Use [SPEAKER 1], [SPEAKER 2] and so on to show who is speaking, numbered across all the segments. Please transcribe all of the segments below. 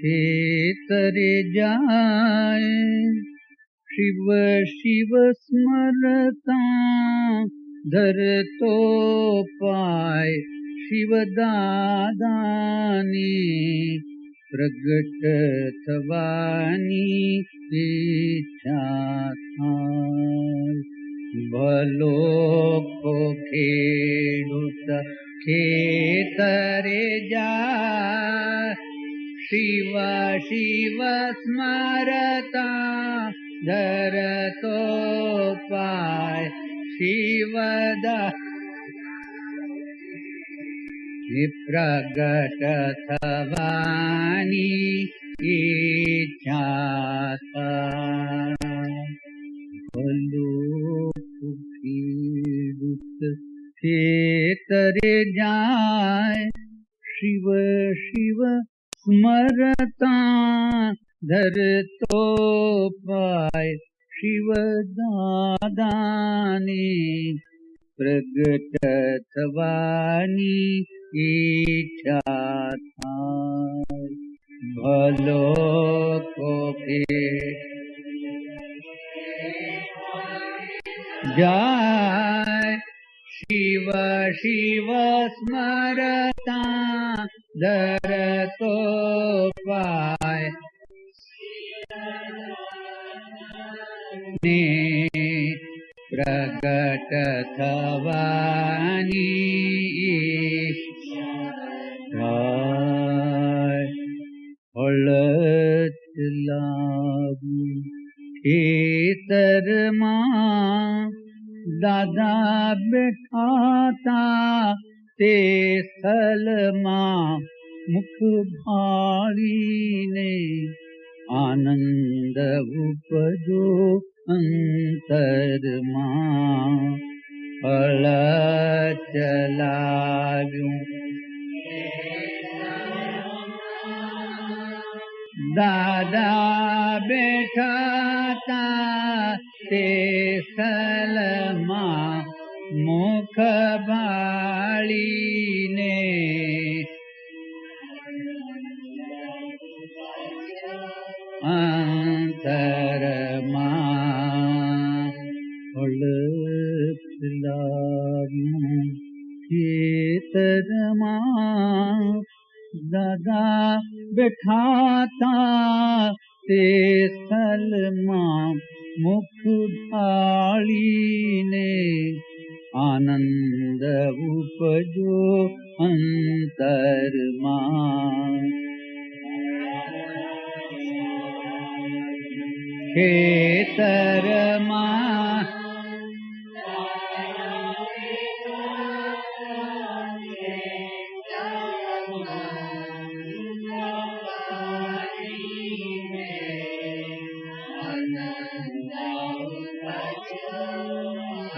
[SPEAKER 1] खेतरे जाए शिव शिव स्मरता धरतो पाय शिव दादानी प्रगट थवानी इच्छा थाय भलो को खेडूत खेतरे जाय शिव शिव स्मरता धरतो पाय शिवदा प्रगट थवानी इच्छा भलो खेडूत खेतरे जाय शिव शिव स्मरता धरतो पाय शिव दादानी प्रगट थवानी इच्छा थाय भलो को जाय शिव शिव स्मरता धरतो पाय प्रगट थवानी हळद लागू खेतर मां दादा बैठा था ते स्थल मां मुख भाळीने आनंद उपजो अंतर मां हळद लागू दादा बैठा था ते स्थल मां मुख भाळीने अंतर मां हळद लागू खेतर मां दादा बैठा था ते स्थल मां मुख भाळीने आनंद उपजो अंतर मां खेतर मां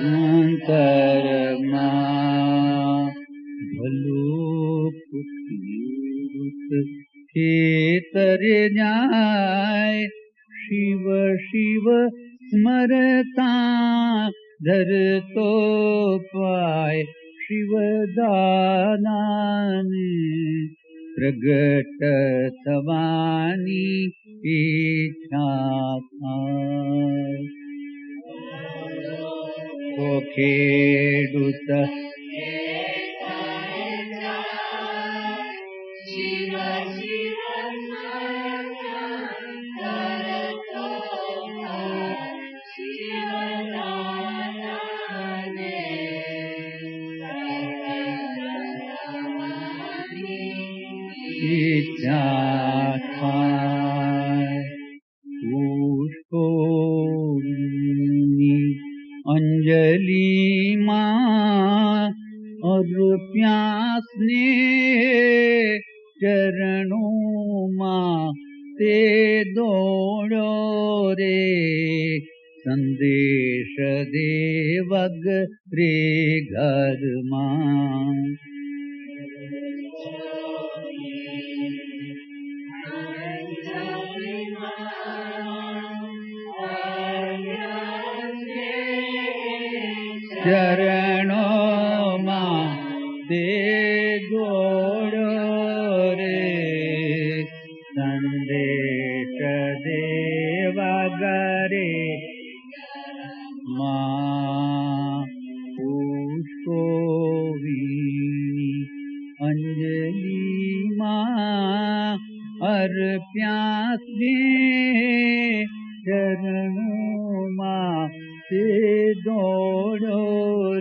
[SPEAKER 1] अंतर मां भलो खेतर जाय शिव शिव स्मरता धरतो पाय शिव दादाने प्रगट थवानी इच्छा थाय को खेडूत इच्छा थाय पुष्पोनी अंजलि मां और प्यासने चरणों मां ते दौड़ो रे संदेश देवग रे घर मां चरणों मां ते दौड़ो रे संदेश देवगरे मां पुष्पोवीणी अंजलि मां अर्प्यास में चरणों मां ते दौड़ो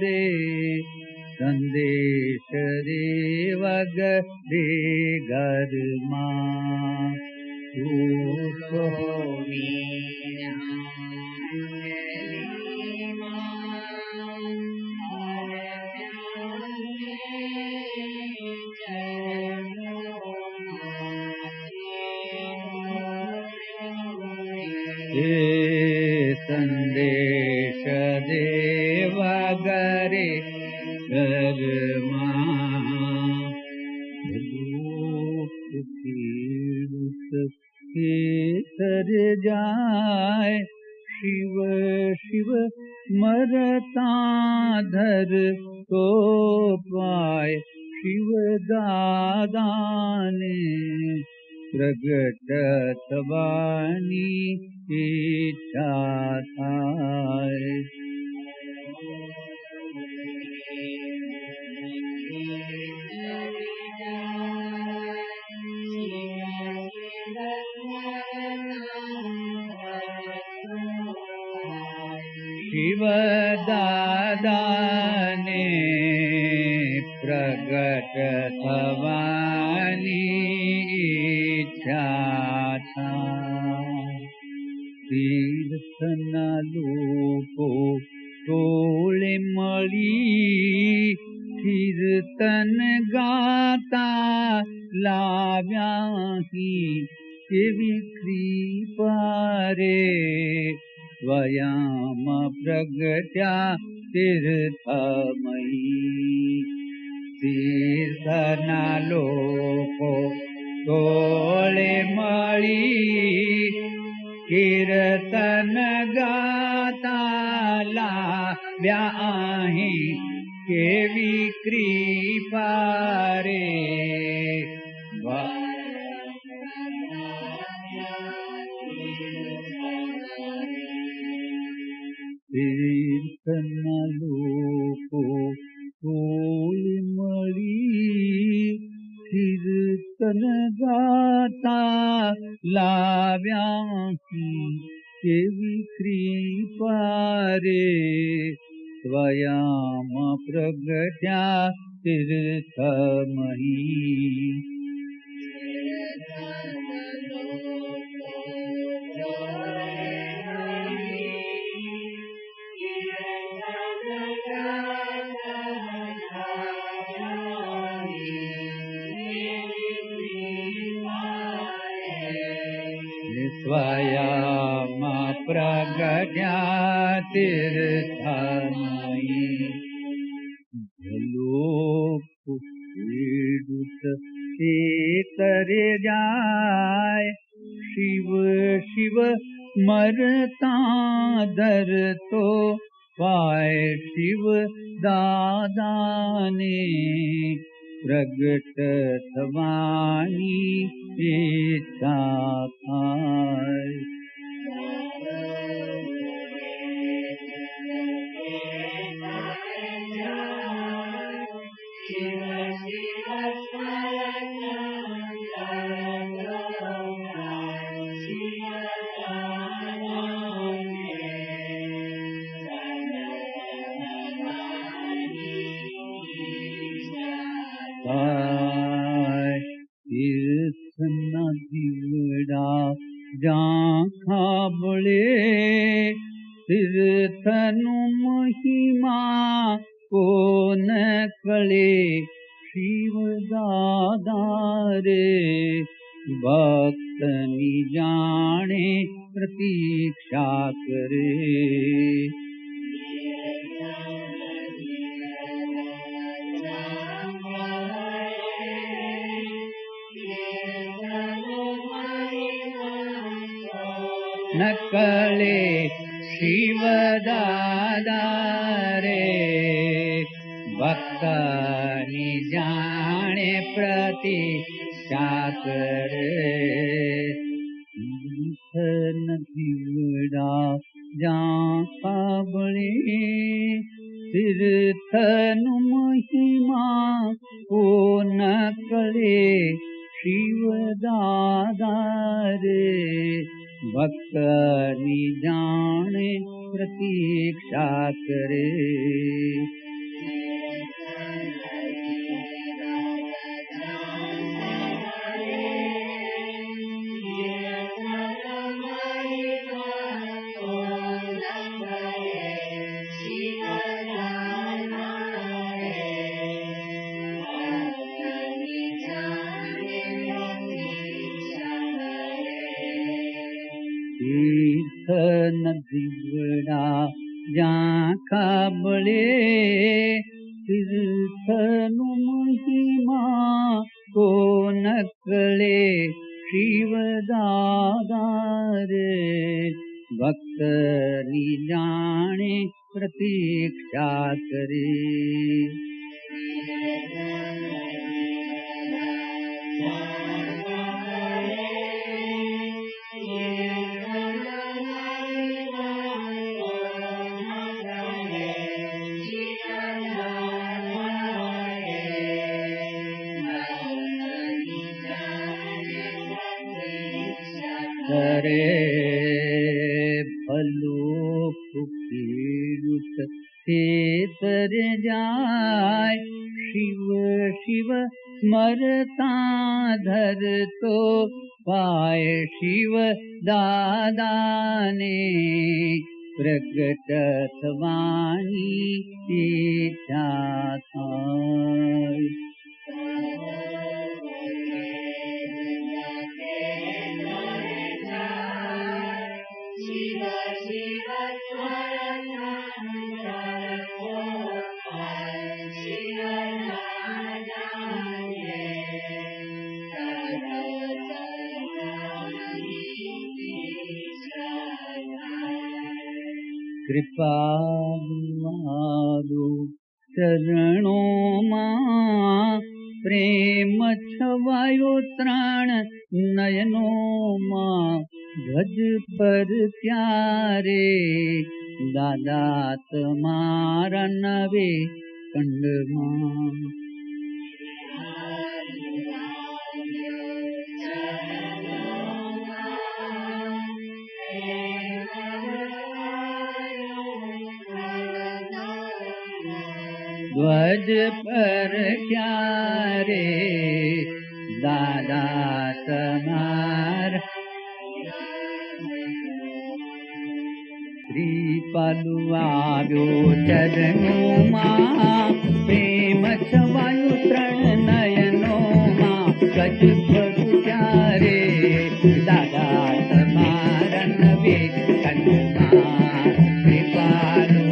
[SPEAKER 1] रे संदेश देवग रे घर मां संदेश देवगरे घर मां केसर जाय शिव शिव मरता धर तो पाय शिव दादा ने प्रगट थवानी इच्छा थाय शिव दादा ने प्रगट थवानी इच्छा था तीर्थना लोको टोळे मळी कीर्तन गाता लाव्याही केवी कृपा रे स्वयं प्रगट्या तीर्थमयी तीर्थना लोको टोळे मळी कीर्तन गाता लाव्याही केवी कृपा रे तीर्थना लोको टोळे मळी कीर्तन गाता लाव्याही केवी कृपा रे स्वयं प्रगट्या तीर्थमयी स्वयं प्रगट्या तीर्थमयी लोक खेडूत तरे जाय शिव शिव मरता धरतो पाय शिव दादा ने प्रगट थवानी इच्छा थाय तीर्थना दीवड़ा जाखा बळे तीर्थनु महिमा को न कळे शिव दादारे भक्तनी जाने प्रतीक्षा करे नकले शिव दादारे भक्तनी जाने प्रतीक्षा करे तीर्थ नदीवड़ा जहाँ काबळे तीर्थनु महिमा को नकले शिव दादारे भक्तनी जाने प्रतीक्षा करे तीर्थ नदीवड़ा जहाँ काबळे तीर्थनु महिमा को नकले शिव दादारे भक्तनी जाने प्रतीक्षा करे करे भलो फुकीरुत ते तर जाय शिव शिव मरता धर तो पाय शिव दादाने प्रगट थवानी इच्छा थाय कृपालु चरणों मां प्रेम छवायो त्राण नयनों मां गज पर क्यारे दादा तमारा नवे कंड मां ध्वज पर क्यारे दादा तमार कृपालु आव्यो चरणों मां प्रेम छवायो तृण नयनों मां गज पर क्यारे दादा तमारा नवे कंड मां कृपालु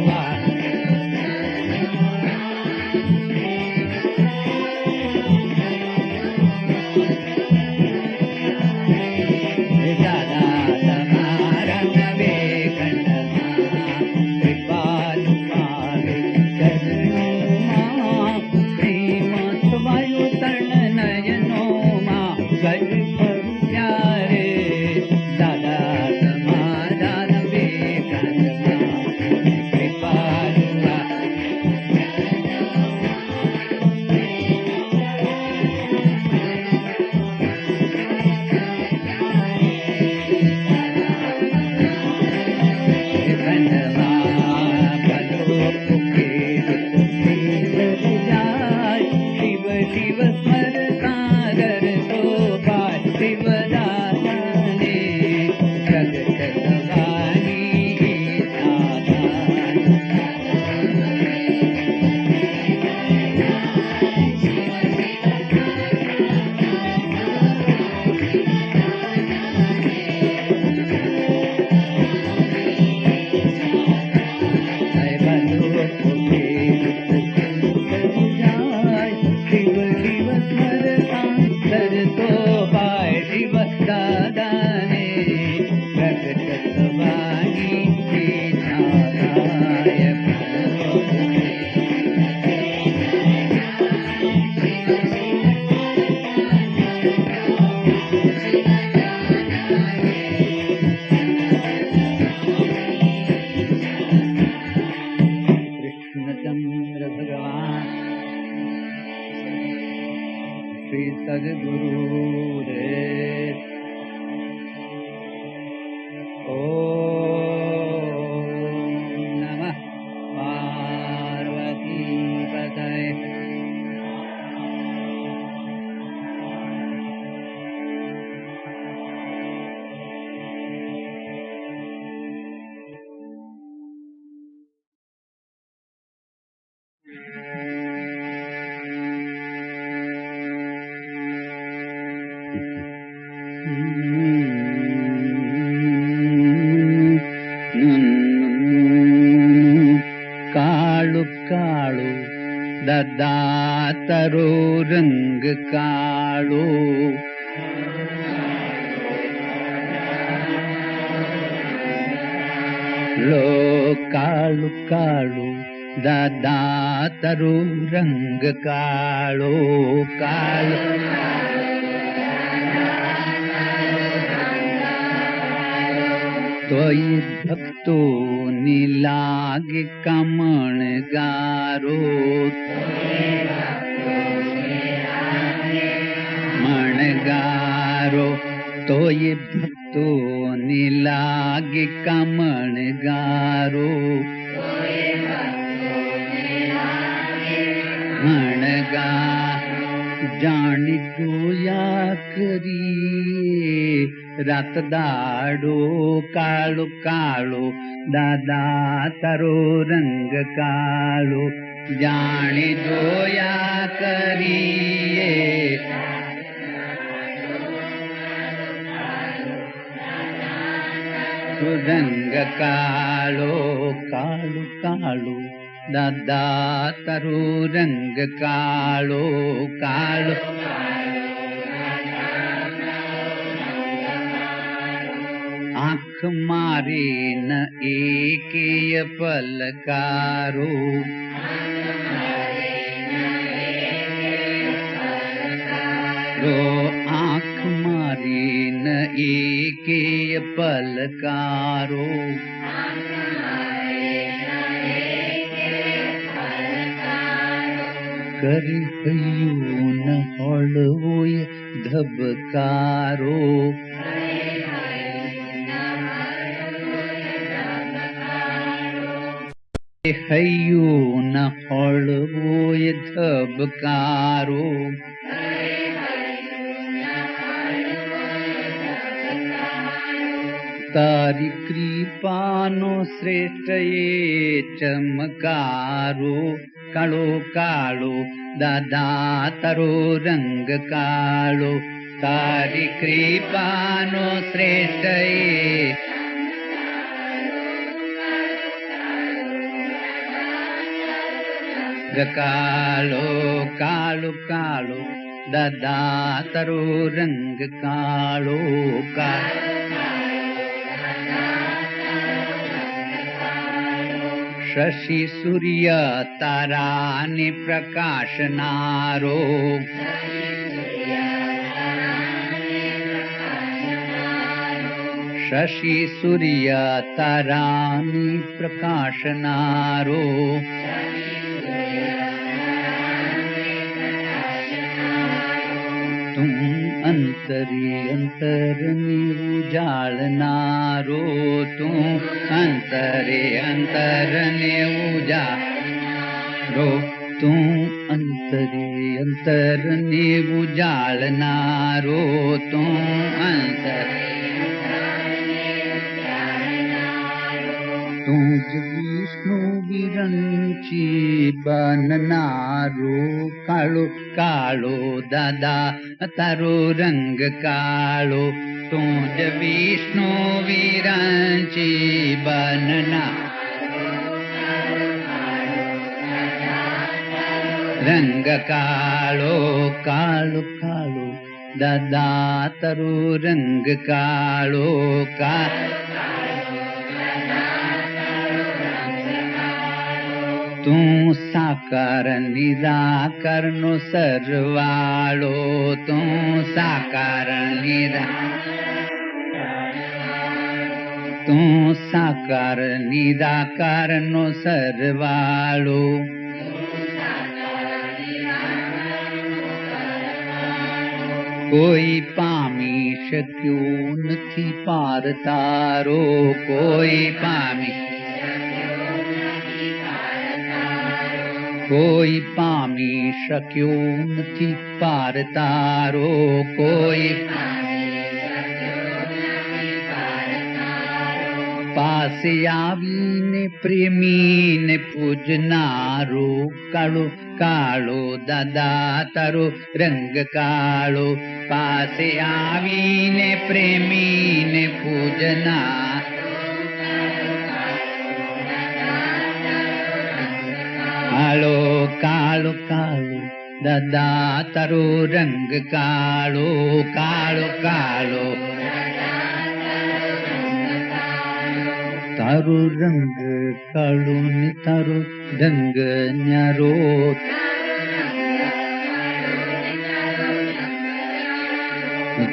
[SPEAKER 1] करतो पाय शिव दादाने प्रकट स्वामी छाया कृष्णचंद्र भगवान श्री सद्गुरुदेव ओम नमः पार्वती पतये काळु काळु ददातरो रंग काळो लो काळु काळु ददातरो रंग काळो काळु त्वयि भक्तो निलागे कमण गारो मणगारो त्वयि भक्तो निलागे कमण गारो मणगा जानी गोया करी रात दाडो काळो काळो दादा तारो रंग काळो जाने जोया करिए रंग काळो काळो काळो दादा तारो रंग काळो काळो आँख मारे न एकेय पलकारो रो आँख मारे न एकेय पलकारो करे हयो न हळवोय धबकारो हयो न हळवोय धबकारो तारी कृपानो श्रेष्ठ ये चमकारो काळो काळो दादा तारो रंग काळो तारी कृपानो श्रेष्ठ ये काळो काळो काळो दादा तारो रंग काळो काळो शशि सूर्य ताराने प्रकाशनारो शशि सूर्य ताराने प्रकाशनारो तुम अंतरे अंतरने उजाळनारो तू अंतरे अंतरने उजाळो तू अंतरे अंतरने उजाळनारो तू अंतरे तुझ विष्णु विरंची बननारो काळो काळो दादा तारो रंग काळो तुझ विष्णु विरंची बनना रंग कालो कालो कालो दादा तारो रंग कालो तू साकार निराकार नो सरवाळो तू साकार तू साकार निराकार नो सरवाळो कोई पामी शक्यो નથી પાર તારો કોઈ પામી શક્યો નથી પાર તારો કોઈ પાસે આવીને પ્રેમીને પૂજનારો કાળો કાળો દાદા તારો રંગ કાળો પાસે આવીને પ્રેમીને પૂજના કાળો કાળો કાળો દાદા તારો રંગ કાળો કાળો કાળો તારો રંગ કાળો ને તારો રંગ ન્યારો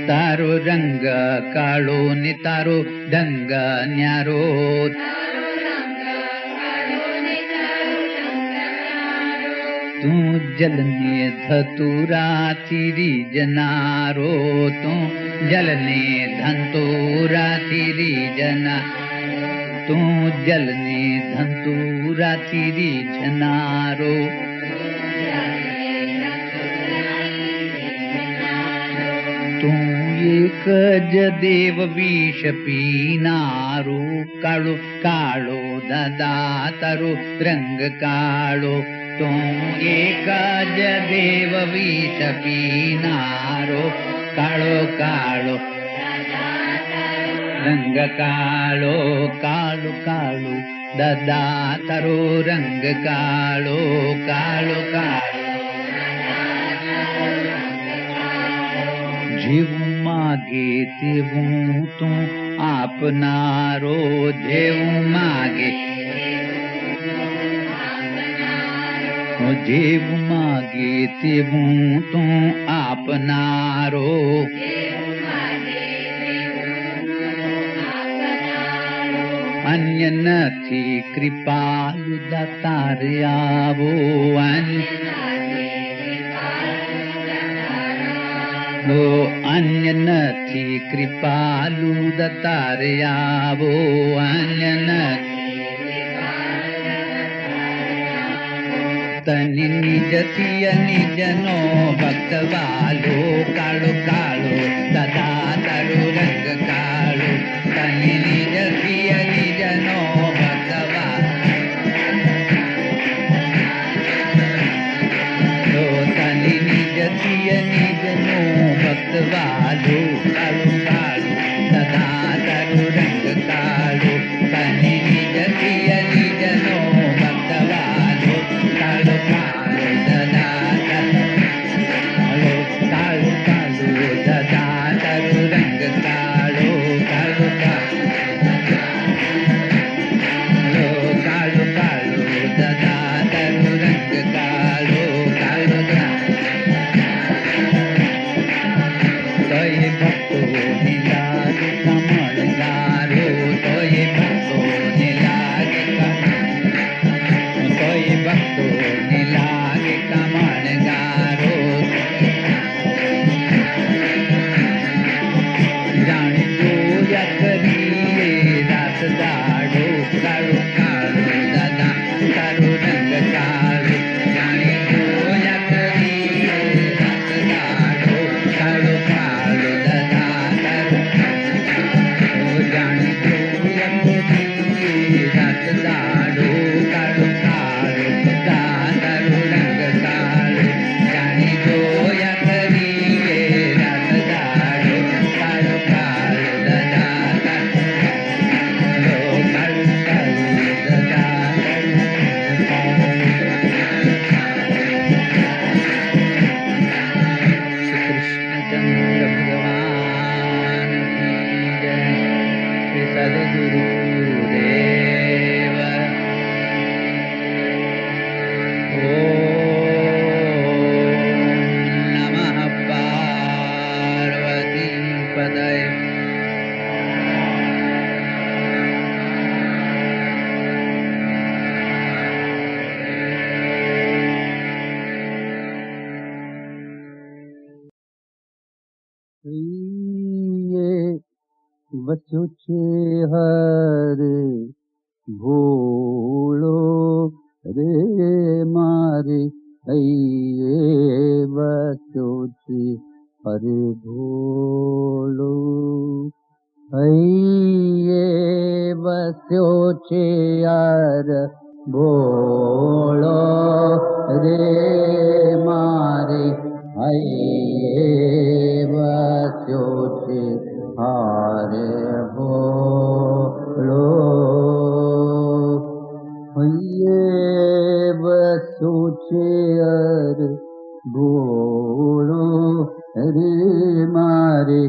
[SPEAKER 1] તારો રંગ કાળો ને તારો રંગ ન્યારો તું જલને ધતુરાથી રીજનારો તું જલને ધંતુરાથી રીજના તું જલને ધંતુરાથી રીજનારો તું એક જ દેવ વિષ પીનારો કાળો કાળો દાદા તારો રંગ કાળો તું એક જ દેવ વિષ પીનારો કાળો કાળો રંગ કાળો કાળો કાળો દાદા તારો રંગ કાળો કાળો કાળો જેવું માગે તેવું તું આપનારો જેવું માગે જેવું માગે તેવું તું આપનારો અન્ય નથી કૃપાલુ દાતાર આવો અન્ય નથી કૃપાલુ દાતાર આવો અન્ય નથી તનિ નિજથી નિજનો ભક્તવાલો કાળો કાળો દાદા તારો રંગ કાળો તનિ નિજથી નિજનો ભક્તવાલો તનિ નિજથી નિજનો ભક્તવાલો કાળો કાળો દાદા તારો રંગ કાળો તનિ નિજથી નિજનો ભક્તવાલો કાળો કાળો દાદા કાળો કાળો કાળો ये बच्चों छे हरे भोलो रे मारे ये बच्चों छे हरे भोलो ये बच्चों छे यार भोलो रे मारे बच्चों छे हारे भोलो बच्चों छे यार भोलो रे मारे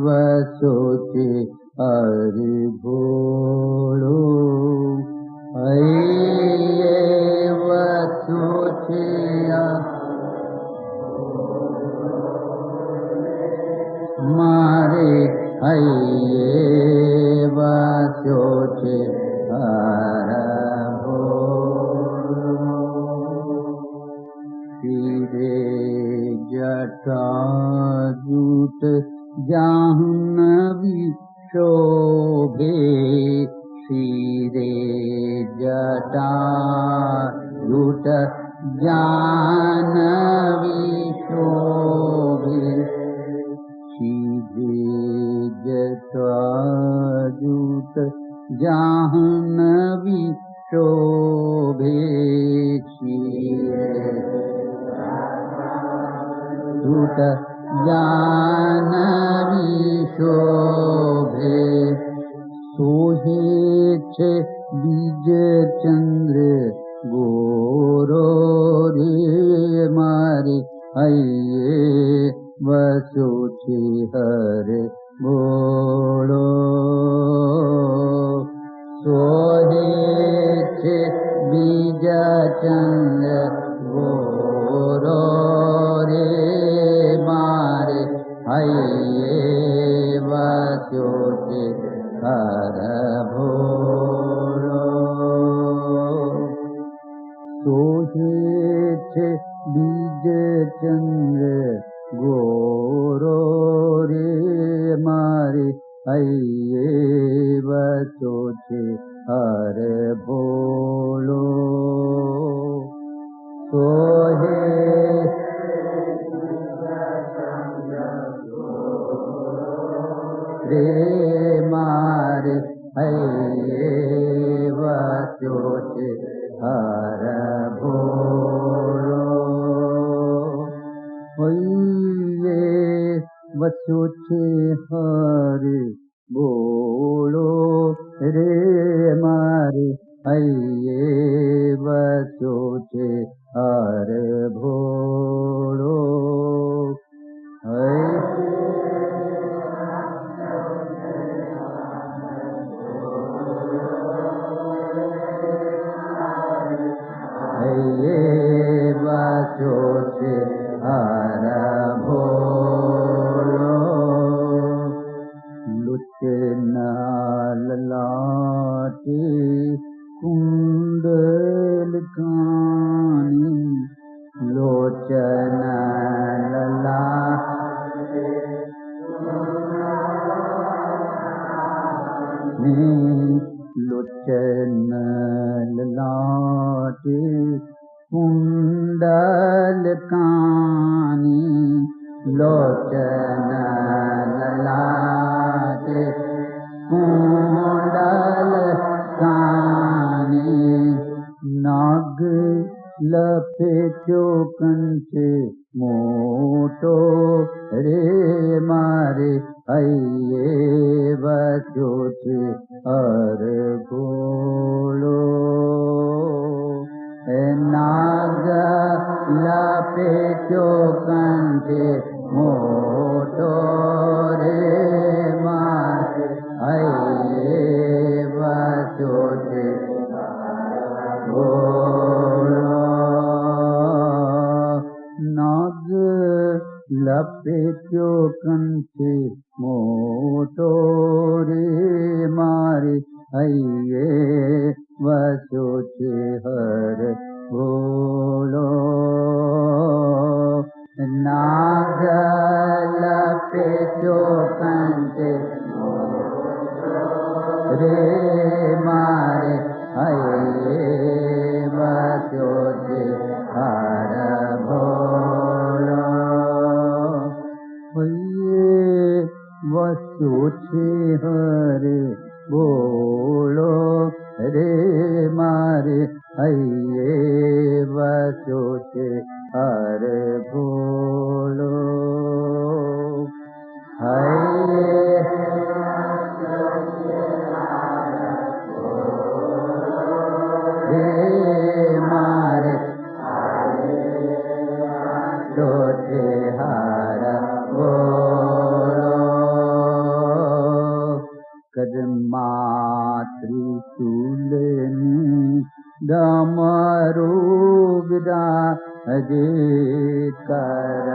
[SPEAKER 1] बच्चों छे हरे भोलो बच्चों छे मारे बच्चों छे हरे भोलो सीधे जटाजूट जाह्नवी शोभे सीधे जटाजूट जाह्नवी शोभे सीधे जटाजूट जाह्नवी शोभे जूट जाह्नवी शोभे सोहे छे बीज चंद्र गोरो रे मारे बच्चों छे हरे भोलो सोहे छे बीज चंद्र गोरो रे मारे बच्चों छे हरे भोलो सोहे छे बीज चंद्र गोरो रे मारे बच्चों छे हरे भोलो सोहे रे मारे बच्चों छे हरे भोलो बच्चों छे हरे भोलो रे मारे बच्चों छे हरे भोलो बच्चों छे हरे भोलो लुचना ललाटे कुंडल कानी लोचना ललाटे लोचना ललाटे कुंडल कानी लोचना ललाटे कुंडल कानी नाग लपेट्यो कंठे मोटो रे मारे बच्चों छे हरे भोलो नाग लपेट्यो कंठे मोटो रे मारे बच्चों छे भोलो नाग लपेट्यो कंठे मोटो रे मारे बच्चों छे हरे भोलो नागल पेटो कंटे रे मारे हये बस्यो छे हर भोलो हये बस्यो छे हर भोलो रे मारे हये बस्यो छे हर भोलो हये मारे छोटे हार बोलो कदमा त्रिशूलनी डमरू विराजे कर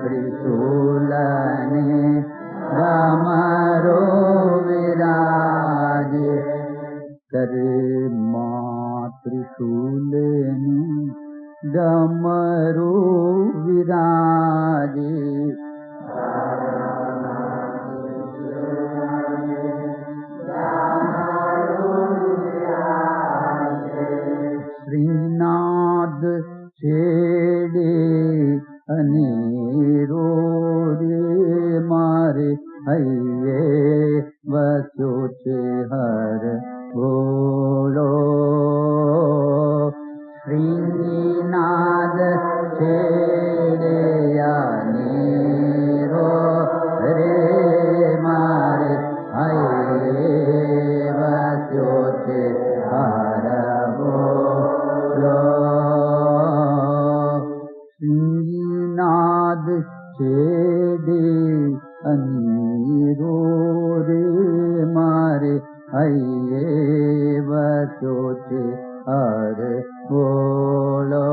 [SPEAKER 1] त्रिशूलनी डमरू विराजे करे त्रिशूलनी डमरू विराजे श्रीनाद छेड़े अनेरो रे मारे हये बस्यो छे हर भोलो श्रीनाद छेड़े अनेरो रे मारे हये बस्यो छे हर भोलो श्रीनाद छेड़े अनेरो रे मारे हये बस्यो छे हर भोलो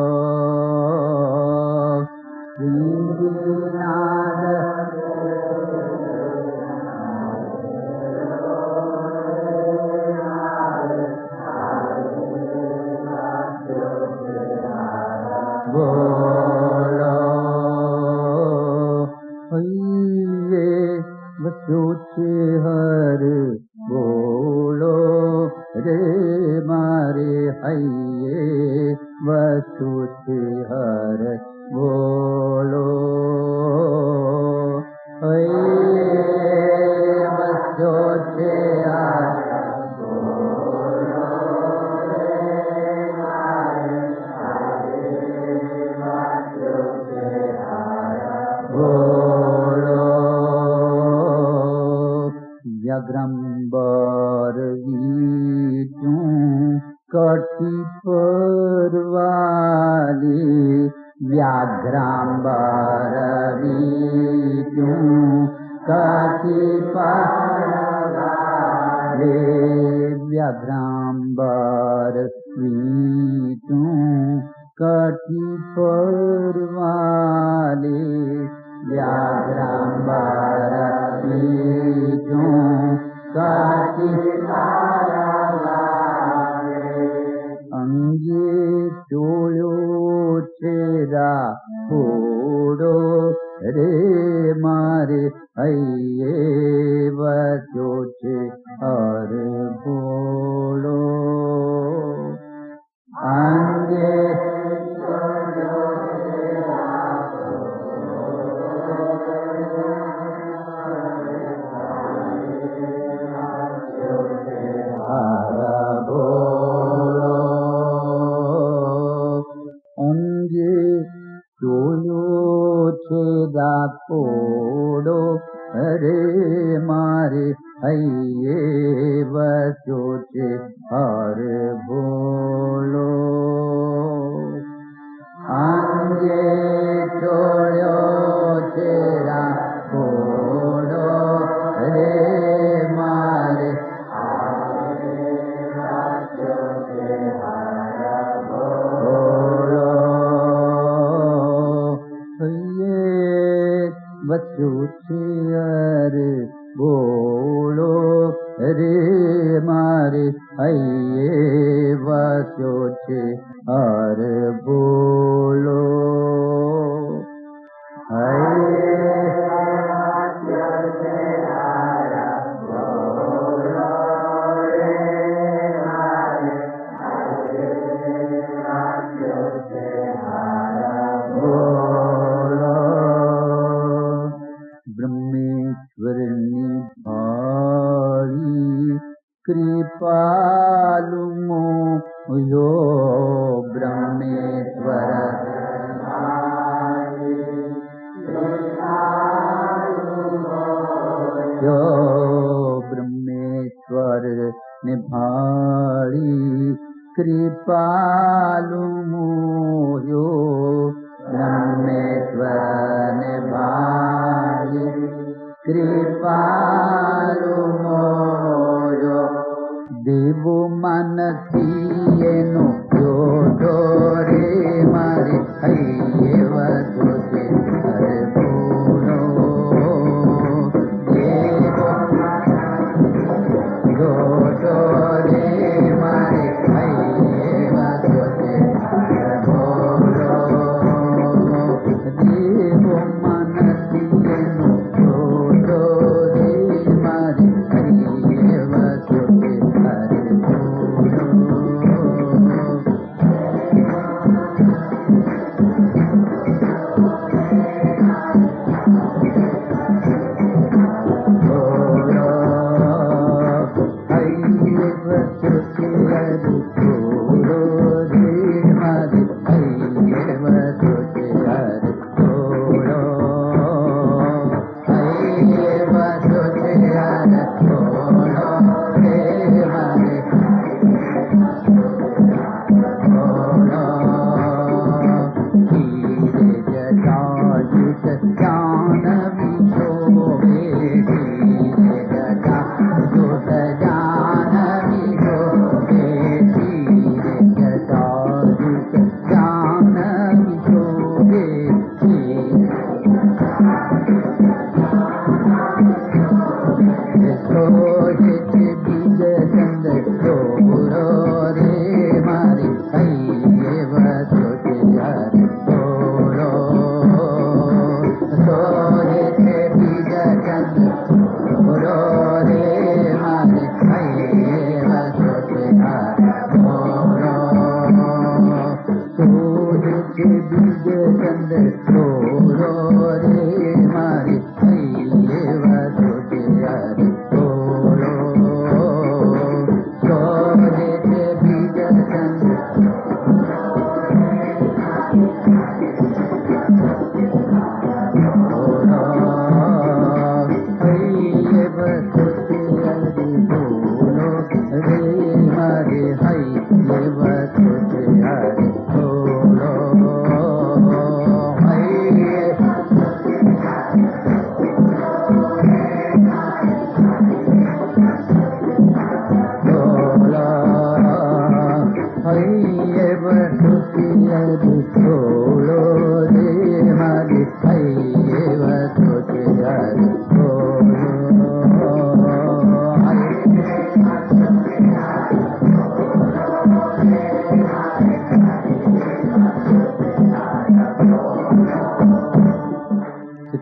[SPEAKER 1] श्रीनाद बोलो हये बस्यो छे हर बोलो रे मारे हये बस्यो छे हर बोलो हये बस्यो छे हर व्याघ्रंबर वीचू कटी परवाली व्याघ्रंबर वीचू कटी परवाली व्याघ्रंबर वीचू कटी परवाली व्याघ्रंबर वीचू कटी अंगे चोळ्यो छेरा घोड़ो रे मारे हये बस्यो छे हर भोलो अंगे घोड़ो रे मारे हये बस्यो छे हर भोलो अंगे चोळ्यो छेरा घोड़ो रे मारे बस्यो छे हर भोलो रे मारे हये बस्यो छे हर भोलो कृपालु मोयो ब्रह्मेश्वर यो ब्रह्मेश्वर निभाड़ी कृपालु मोयो ब्रह्मेश्वर निभाड़ी कृपालु मोयो देवो मन थियेनो यो डोरे मारे हये वदुते हरे बोलो देवो यो डोरे मारे हये वदुते हरे बोलो देवो मन थियेनो यो डोरे मारे हये वदुते हरे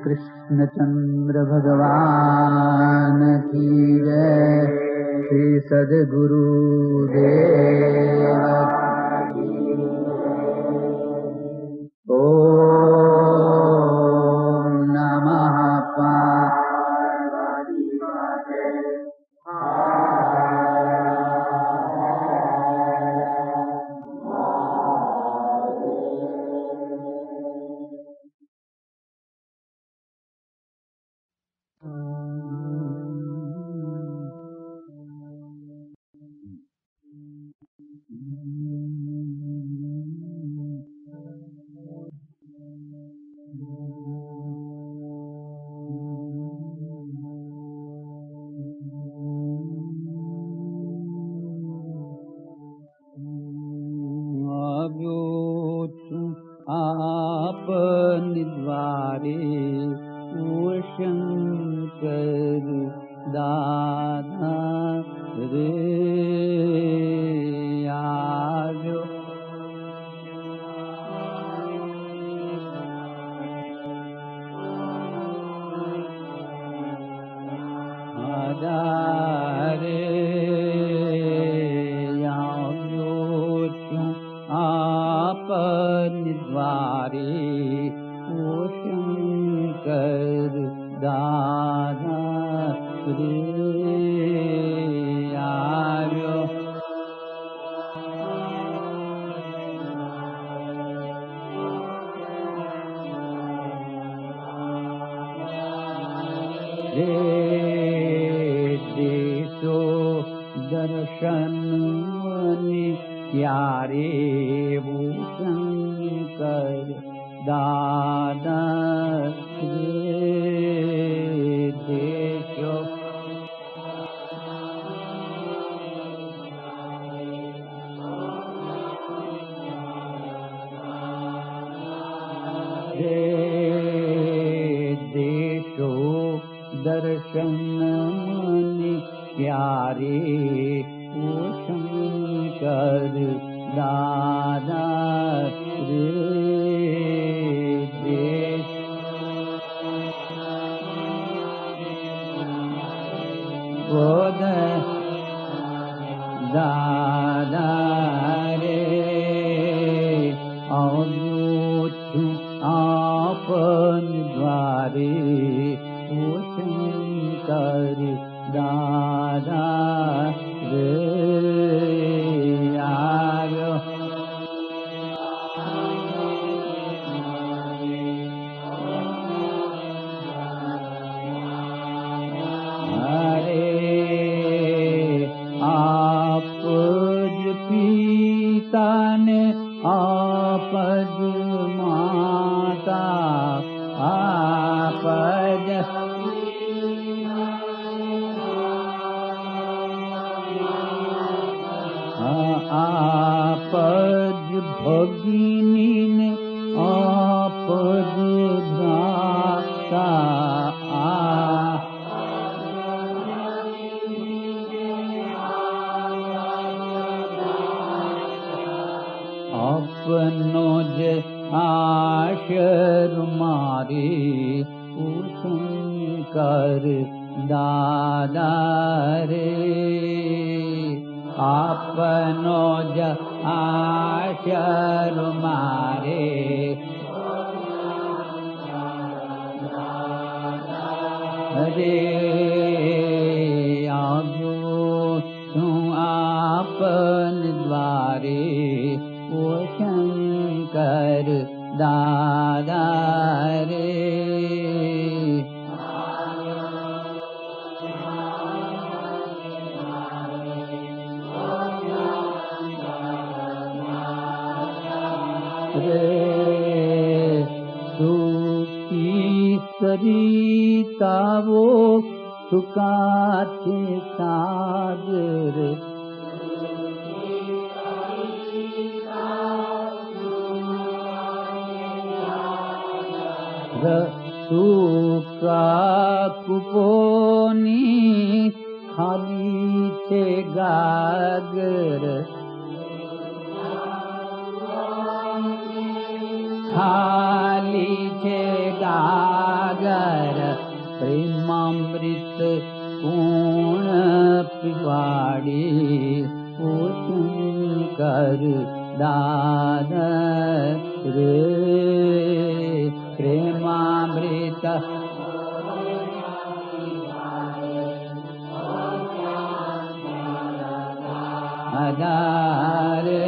[SPEAKER 1] कृष्णचंद्र भगवान की जय। श्री सद्गुरुदेव ओम नमः आप निद्वारे ओ शंकर दादा रे आव्यो आदारे आप निद्वारे ओ शंकर दादा रे रे देशो दर्शन मनि प्यारे वो शंकर दादा रे देशो रे देशो दर्शन मनि प्यारे वो शंकर दादा रे देश बोध दादा रे अवधूत आपन द्वारे वो शंकर दादा रे आयो हरे आपज पिता ने आपज माता आपज आपज भगिनी ने आपज भ्राता अपनो ज आशर मारे ओ शंकर दादा रे अपनो ज आशर मारे रे आगो तू आपन द्वारे ओ शंकर दादा रे रे सुखी सरिता वो सुकाचे सागर सुका कुपोनी खाली छे गागर खाली छे गागर प्रेमामृत पूर्ण पिवाड़ी ओ शंकर दादा रे प्रेमामृत अदारे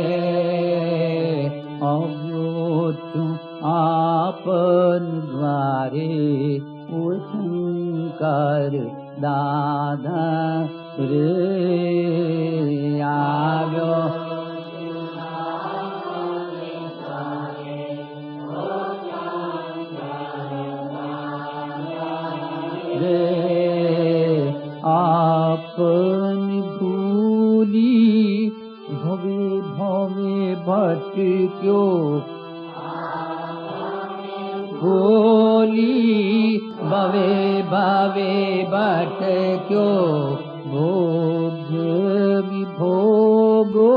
[SPEAKER 1] अव्योतु आपन द्वारे ओ शंकर दादा रे आव्यो रे आपन भूली भवे भवे भटक्यो भोली भवे भवे भटक्यो भोग विभोगो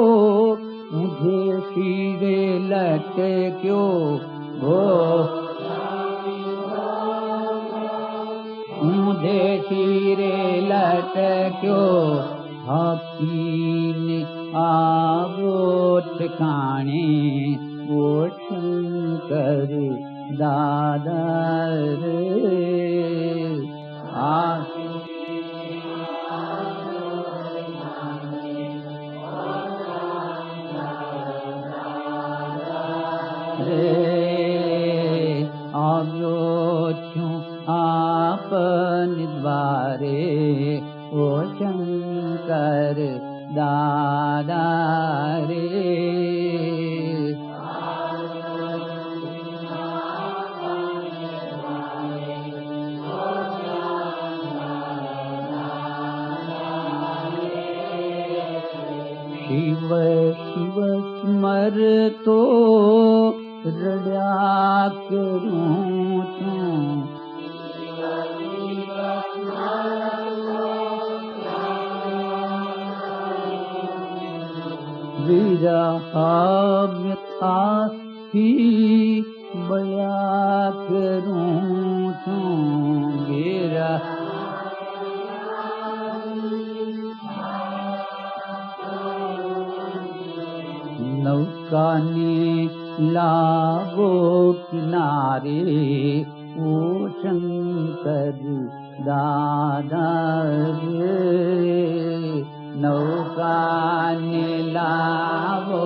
[SPEAKER 1] मुझे सिरे लटक्यो मुझे सिरे लटक्यो हकीन आवो ठिकाने वो शंकर दादा रे रे आव्यो છું આપને દ્વારે ઓ શંકર દાદા રે. શિવ શિવ સ્મરતો રડ્યા કરું છું. વિરહાવ્યથાથી બયા કરું છું. નૌકાને લાવો કિનારે ઓ શંકર દાદા રે. નૌકાને લાવો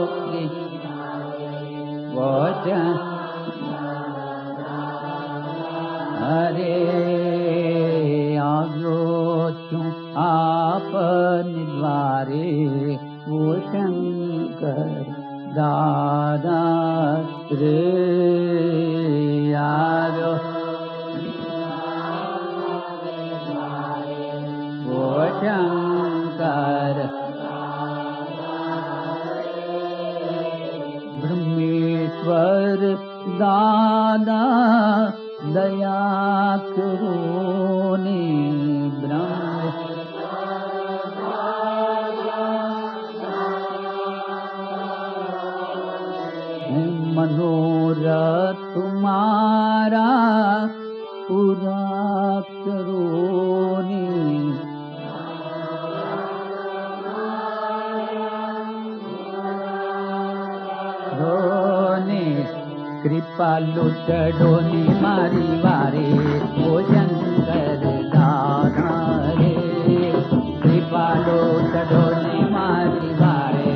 [SPEAKER 1] વચન અરે આવ્યો છું આપને દ્વારે ઓ શંકર દાદા રે. આવ્યો ઓ શંકર બ્રહ્મેશ્વર દાદા દયા કરો ને. મનોરથ મારા પૂરા કરો ને. કૃપાલુ ચડો ને મારી વારે ઓ શંકર દાદા રે. કૃપાલુ ચડો ને મારી વારે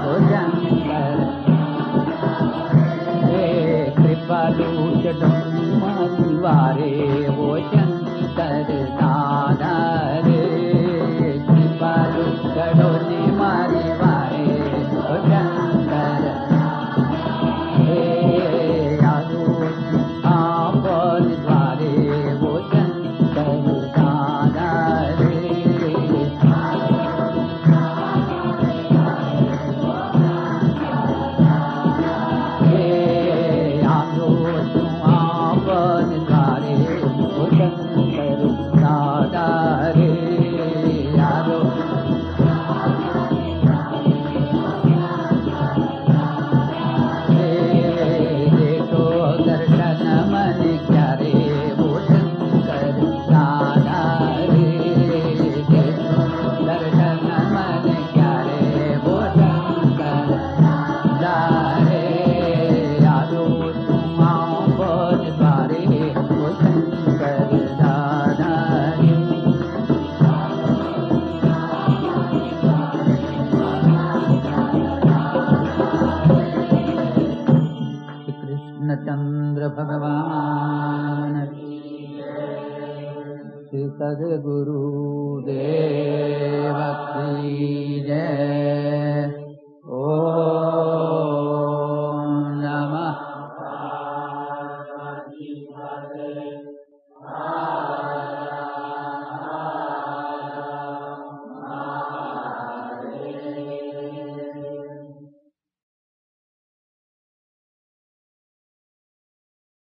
[SPEAKER 1] ઓ શંકર. કૃપાલુ ચડો ને મારી વારે ઓ શંકર દાદા રે. કૃપાલુ ચડો ને મારી વારે ઓ શંકર. ચંદ્ર ભગવાન શ્રી સદગુરુ દેવ કી જય. ઓમ નમઃ.